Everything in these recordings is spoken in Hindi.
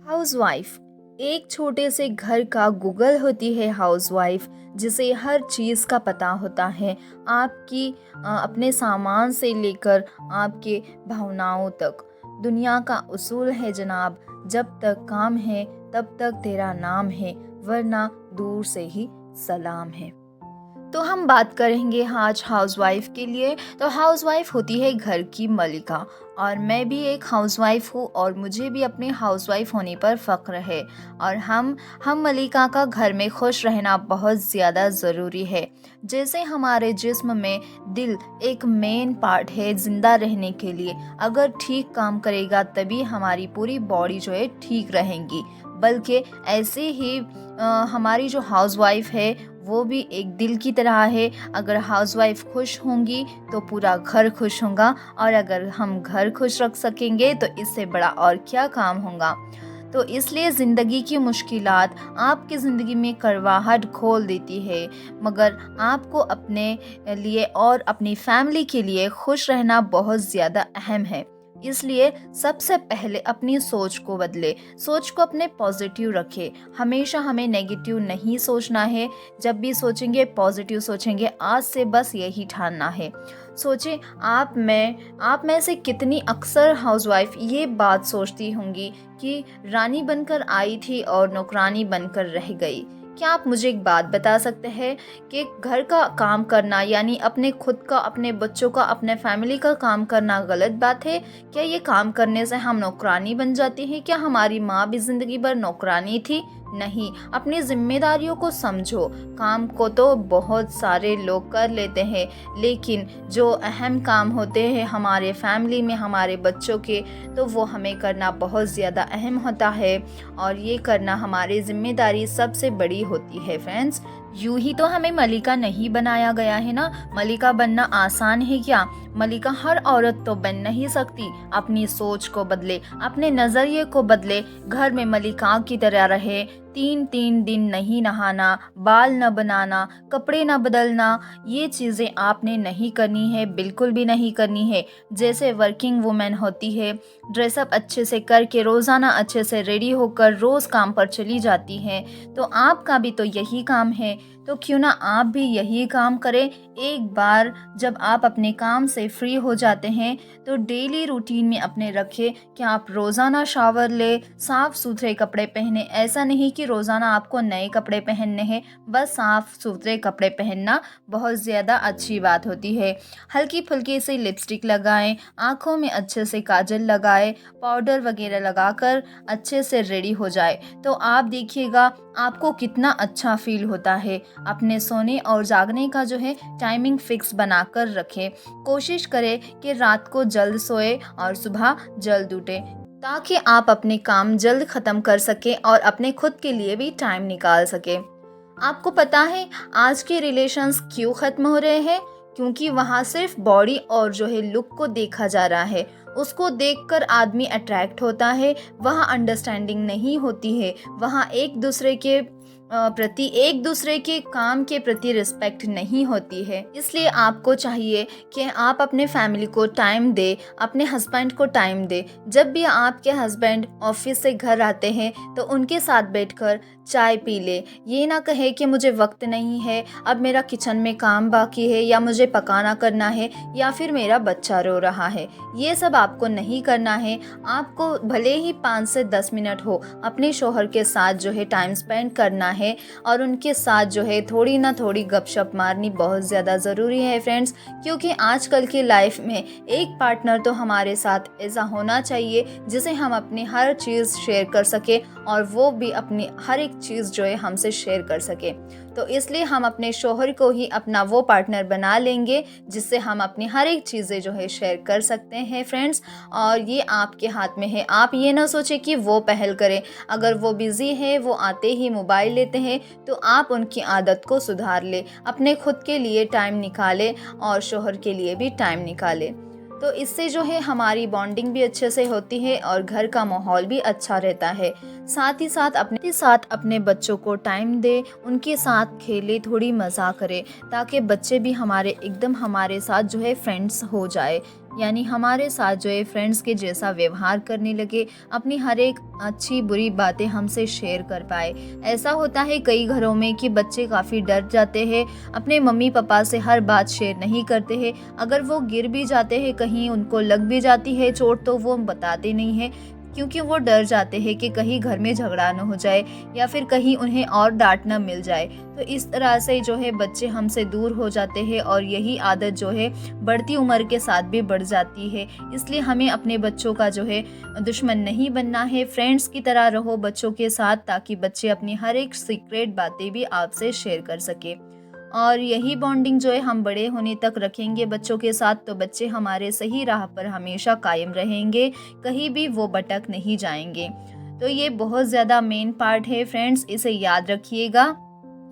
हाउसवाइफ एक छोटे से घर का गूगल होती है। हाउसवाइफ जिसे हर चीज़ का पता होता है, आपकी अपने सामान से लेकर आपके भावनाओं तक। दुनिया का उसूल है जनाब, जब तक काम है तब तक तेरा नाम है, वरना दूर से ही सलाम है। तो हम बात करेंगे आज हाउसवाइफ के लिए। तो हाउसवाइफ होती है घर की मलिका, और मैं भी एक हाउसवाइफ हूँ और मुझे भी अपने हाउसवाइफ होने पर फ़ख्र है। और हम मलिका का घर में खुश रहना बहुत ज़्यादा ज़रूरी है। जैसे हमारे जिस्म में दिल एक मेन पार्ट है ज़िंदा रहने के लिए, अगर ठीक काम करेगा तभी हमारी पूरी बॉडी जो है ठीक रहेगी। बल्कि ऐसे ही हमारी जो हाउसवाइफ है वो भी एक दिल की तरह है। अगर हाउसवाइफ खुश होंगी तो पूरा घर खुश होगा, और अगर हम घर खुश रख सकेंगे तो इससे बड़ा और क्या काम होगा। तो इसलिए ज़िंदगी की मुश्किलात आपकी ज़िंदगी में करवाहट खोल देती है, मगर आपको अपने लिए और अपनी फैमिली के लिए खुश रहना बहुत ज़्यादा अहम है। इसलिए सबसे पहले अपनी सोच को बदले, सोच को अपने पॉजिटिव रखें। हमेशा हमें नेगेटिव नहीं सोचना है, जब भी सोचेंगे पॉजिटिव सोचेंगे। आज से बस यही ठानना है। सोचें, आप में से कितनी अक्सर हाउसवाइफ ये बात सोचती होंगी कि रानी बनकर आई थी और नौकरानी बनकर रह गई। क्या आप मुझे एक बात बता सकते हैं कि घर का काम करना यानी अपने खुद का, अपने बच्चों का, अपने फैमिली का काम करना गलत बात है? क्या ये काम करने से हम नौकरानी बन जाते हैं? क्या हमारी माँ भी ज़िंदगी भर नौकरानी थी? नहीं, अपनी जिम्मेदारियों को समझो। काम को तो बहुत सारे लोग कर लेते हैं, लेकिन जो अहम काम होते हैं हमारे फैमिली में, हमारे बच्चों के, तो वो हमें करना बहुत ज़्यादा अहम होता है, और ये करना हमारी जिम्मेदारी सबसे बड़ी होती है। फ्रेंड्स, यूं ही तो हमें मलिका नहीं बनाया गया है ना। मलिका बनना आसान है क्या? मलिका हर औरत तो बन नहीं सकती। अपनी सोच को बदले, अपने नज़रिए को बदले, घर में मलिका की तरह रहे। 3 दिन नहीं नहाना, बाल न बनाना, कपड़े न बदलना, ये चीज़ें आपने नहीं करनी है, बिल्कुल भी नहीं करनी है। जैसे वर्किंग वुमेन होती है, ड्रेसअप अच्छे से करके रोज़ाना अच्छे से रेडी होकर रोज़ काम पर चली जाती हैं, तो आपका भी तो यही काम है। तो क्यों ना आप भी यही काम करें। एक बार जब आप अपने काम से फ्री हो जाते हैं तो डेली रूटीन में अपने रखें कि आप रोज़ाना शावर ले, साफ़ सुथरे कपड़े पहने। ऐसा नहीं कि रोज़ाना आपको नए कपड़े पहनने हैं, बस साफ़ सुथरे कपड़े पहनना बहुत ज़्यादा अच्छी बात होती है। हल्की फुल्की सी लिपस्टिक लगाएं, आँखों में अच्छे से काजल लगाएं, पाउडर वगैरह लगाकर अच्छे से रेडी हो जाए, तो आप देखिएगा आपको कितना अच्छा फील होता है। अपने सोने और जागने का जो है टाइमिंग फिक्स बनाकर रखें। कोशिश करें कि रात को जल्द सोए और सुबह जल्द उठे, ताकि आप अपने काम जल्द ख़त्म कर सकें और अपने खुद के लिए भी टाइम निकाल सकें। आपको पता है आज के रिलेशंस क्यों ख़त्म हो रहे हैं? क्योंकि वहाँ सिर्फ बॉडी और जो है लुक को देखा जा रहा है। उसको देखकर आदमी अट्रैक्ट होता है, वहाँ अंडरस्टैंडिंग नहीं होती है, वहाँ एक दूसरे के प्रति, एक दूसरे के काम के प्रति रिस्पेक्ट नहीं होती है। इसलिए आपको चाहिए कि आप अपने फैमिली को टाइम दे, अपने हस्बैंड को टाइम दे। जब भी आपके हस्बैंड ऑफिस से घर आते हैं तो उनके साथ बैठकर चाय पी ले। ये ना कहे कि मुझे वक्त नहीं है, अब मेरा किचन में काम बाकी है, या मुझे पकाना करना है, या फिर मेरा बच्चा रो रहा है। ये सब आपको नहीं करना है। आपको भले ही 5 से 10 मिनट हो, अपने शोहर के साथ जो है टाइम स्पेंड करना है, और उनके साथ जो है थोड़ी ना थोड़ी गपशप मारनी बहुत ज़्यादा ज़रूरी है फ्रेंड्स। क्योंकि आजकल की लाइफ में एक पार्टनर तो हमारे साथ ऐसा होना चाहिए जिसे हम अपनी हर चीज़ शेयर कर सके, और वो भी अपनी हर एक चीज़ जो है हमसे शेयर कर सके। तो इसलिए हम अपने शोहर को ही अपना वो पार्टनर बना लेंगे जिससे हम अपनी हर एक चीज़ें जो है शेयर कर सकते हैं फ्रेंड्स। और ये आपके हाथ में है। आप ये ना सोचें कि वो पहल करें। अगर वो बिज़ी है, वो आते ही मोबाइल लेते हैं, तो आप उनकी आदत को सुधार ले, अपने खुद के लिए टाइम निकालें और शोहर के लिए भी टाइम निकालें। तो इससे जो है हमारी बॉन्डिंग भी अच्छे से होती है और घर का माहौल भी अच्छा रहता है। साथ ही साथ अपने बच्चों को टाइम दे, उनके साथ खेले, थोड़ी मज़ा करे, ताकि बच्चे भी हमारे एकदम हमारे साथ जो है फ्रेंड्स हो जाए। यानी हमारे साथ जो है फ्रेंड्स के जैसा व्यवहार करने लगे, अपनी हर एक अच्छी बुरी बातें हमसे शेयर कर पाए। ऐसा होता है कई घरों में कि बच्चे काफ़ी डर जाते हैं, अपने मम्मी पापा से हर बात शेयर नहीं करते हैं। अगर वो गिर भी जाते हैं, कहीं उनको लग भी जाती है चोट, तो वो बताते नहीं हैं, क्योंकि वो डर जाते हैं कि कहीं घर में झगड़ा न हो जाए या फिर कहीं उन्हें और डांट न मिल जाए। तो इस तरह से जो है बच्चे हमसे दूर हो जाते हैं और यही आदत जो है बढ़ती उम्र के साथ भी बढ़ जाती है। इसलिए हमें अपने बच्चों का जो है दुश्मन नहीं बनना है, फ्रेंड्स की तरह रहो बच्चों के साथ, ताकि बच्चे अपनी हर एक सीक्रेट बातें भी आपसे शेयर कर सके। और यही बॉन्डिंग जो है हम बड़े होने तक रखेंगे बच्चों के साथ, तो बच्चे हमारे सही राह पर हमेशा कायम रहेंगे, कहीं भी वो भटक नहीं जाएंगे। तो ये बहुत ज़्यादा मेन पार्ट है फ्रेंड्स, इसे याद रखिएगा।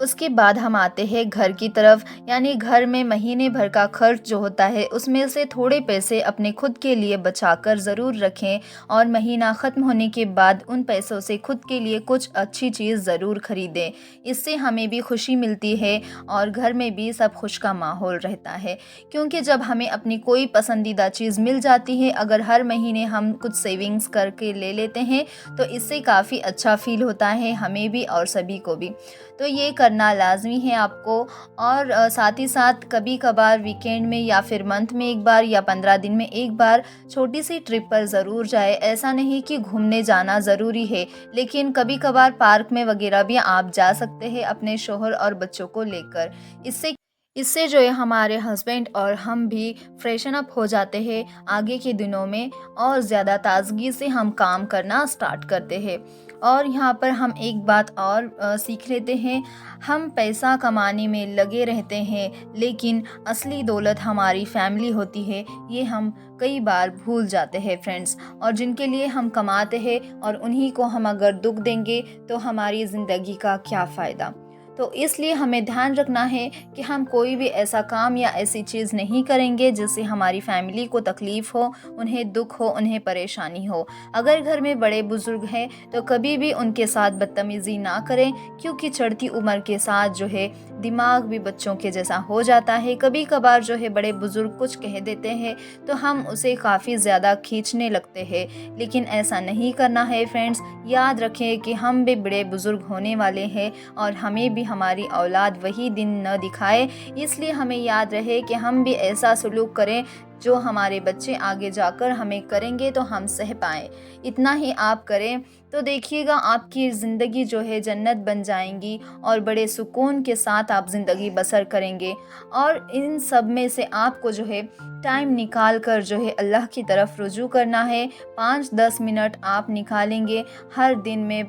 उसके बाद हम आते हैं घर की तरफ, यानी घर में महीने भर का खर्च जो होता है उसमें से थोड़े पैसे अपने खुद के लिए बचाकर ज़रूर रखें, और महीना ख़त्म होने के बाद उन पैसों से खुद के लिए कुछ अच्छी चीज़ ज़रूर ख़रीदें। इससे हमें भी खुशी मिलती है और घर में भी सब खुश का माहौल रहता है, क्योंकि जब हमें अपनी कोई पसंदीदा चीज़ मिल जाती है, अगर हर महीने हम कुछ सेविंग्स करके ले लेते हैं, तो इससे काफ़ी अच्छा फ़ील होता है हमें भी और सभी को भी। तो ये करना लाज़मी है आपको। और साथ ही साथ कभी कभार वीकेंड में या फिर मंथ में एक बार या 15 दिन में एक बार छोटी सी ट्रिप पर ज़रूर जाए। ऐसा नहीं कि घूमने जाना ज़रूरी है, लेकिन कभी कभार पार्क में वगैरह भी आप जा सकते हैं अपने शौहर और बच्चों को लेकर। इससे इससे जो है हमारे हस्बैंड और हम भी फ्रेशन अप हो जाते हैं आगे के दिनों में, और ज़्यादा ताजगी से हम काम करना स्टार्ट करते हैं। और यहाँ पर हम एक बात और सीख लेते हैं, हम पैसा कमाने में लगे रहते हैं, लेकिन असली दौलत हमारी फैमिली होती है, ये हम कई बार भूल जाते हैं फ्रेंड्स। और जिनके लिए हम कमाते हैं और उन्हीं को हम अगर दुख देंगे, तो हमारी ज़िंदगी का क्या फ़ायदा। तो इसलिए हमें ध्यान रखना है कि हम कोई भी ऐसा काम या ऐसी चीज़ नहीं करेंगे जिससे हमारी फैमिली को तकलीफ़ हो, उन्हें दुख हो, उन्हें परेशानी हो। अगर घर में बड़े बुज़ुर्ग हैं, तो कभी भी उनके साथ बदतमीज़ी ना करें, क्योंकि चढ़ती उम्र के साथ जो है दिमाग भी बच्चों के जैसा हो जाता है। कभी कभार जो है बड़े बुज़ुर्ग कुछ कह देते हैं तो हम उसे काफ़ी ज़्यादा खींचने लगते हैं, लेकिन ऐसा नहीं करना है फ्रेंड्स। याद रखें कि हम भी बड़े बुज़ुर्ग होने वाले हैं और हमें भी हमारी औलाद वही दिन न दिखाए। इसलिए हमें याद रहे कि हम भी ऐसा सलूक करें जो हमारे बच्चे आगे जाकर हमें करेंगे तो हम सह पाएँ। इतना ही आप करें तो देखिएगा आपकी ज़िंदगी जो है जन्नत बन जाएंगी और बड़े सुकून के साथ आप ज़िंदगी बसर करेंगे। और इन सब में से आपको जो है टाइम निकाल कर जो है अल्लाह की तरफ रुजू करना है। 5-10 मिनट आप निकालेंगे हर दिन में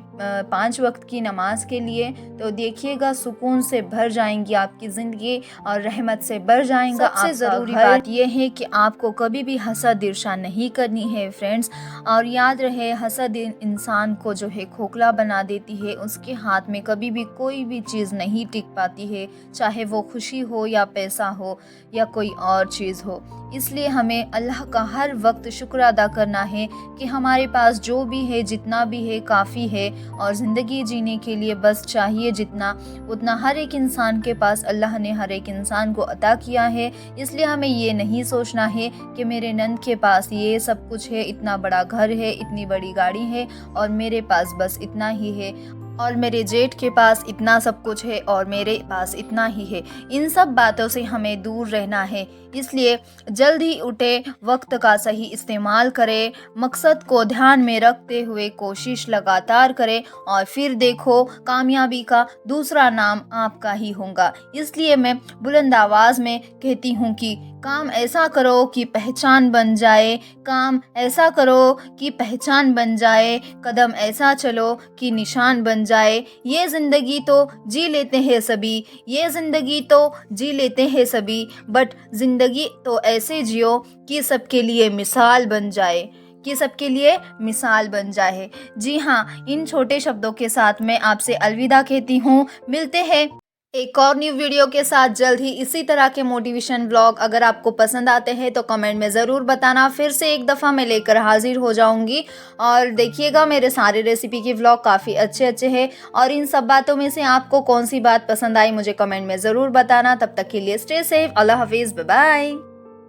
5 वक्त की नमाज के लिए, तो देखिएगा सुकून से भर जाएंगी आपकी ज़िंदगी और रहमत से भर जाएगा। सबसे ज़रूरी बात यह है कि आपको कभी भी हसद ईर्ष्या नहीं करनी है फ्रेंड्स। और याद रहे, हसद इंसान को जो है खोखला बना देती है, उसके हाथ में कभी भी कोई भी चीज़ नहीं टिक पाती है, चाहे वो खुशी हो या पैसा हो या कोई और चीज़ हो। इसलिए हमें अल्लाह का हर वक्त शुक्र अदा करना है कि हमारे पास जो भी है, जितना भी है, काफ़ी है। और ज़िंदगी जीने के लिए बस चाहिए जितना, उतना हर एक इंसान के पास अल्लाह ने हर एक इंसान को अता किया है। इसलिए हमें ये नहीं सोचना है कि मेरे नंद के पास ये सब कुछ है, इतना बड़ा घर है, इतनी बड़ी गाड़ी है, और मेरे पास बस इतना ही है, और मेरे जेठ के पास इतना सब कुछ है और मेरे पास इतना ही है। इन सब बातों से हमें दूर रहना है। इसलिए जल्द ही उठे, वक्त का सही इस्तेमाल करें, मकसद को ध्यान में रखते हुए कोशिश लगातार करें, और फिर देखो कामयाबी का दूसरा नाम आपका ही होगा। इसलिए मैं बुलंद आवाज़ में कहती हूँ कि काम ऐसा करो कि पहचान बन जाए, काम ऐसा करो कि पहचान बन जाए, कदम ऐसा चलो कि निशान बन जाए। ये ज़िंदगी तो जी लेते हैं सभी, ये ज़िंदगी तो जी लेते हैं सभी, बट ज़िंदगी तो ऐसे जियो कि सबके लिए मिसाल बन जाए, कि सबके लिए मिसाल बन जाए। जी हाँ, इन छोटे शब्दों के साथ मैं आपसे अलविदा कहती हूँ। मिलते हैं एक और न्यू वीडियो के साथ जल्द ही इसी तरह के मोटिवेशन व्लॉग। अगर आपको पसंद आते हैं तो कमेंट में ज़रूर बताना, फिर से एक दफ़ा मैं लेकर हाजिर हो जाऊंगी। और देखिएगा मेरे सारे रेसिपी के व्लॉग काफ़ी अच्छे अच्छे हैं, और इन सब बातों में से आपको कौन सी बात पसंद आई मुझे कमेंट में ज़रूर बताना। तब तक के लिए स्टे सेफ, अल्लाह हाफिज़, बाय बाय।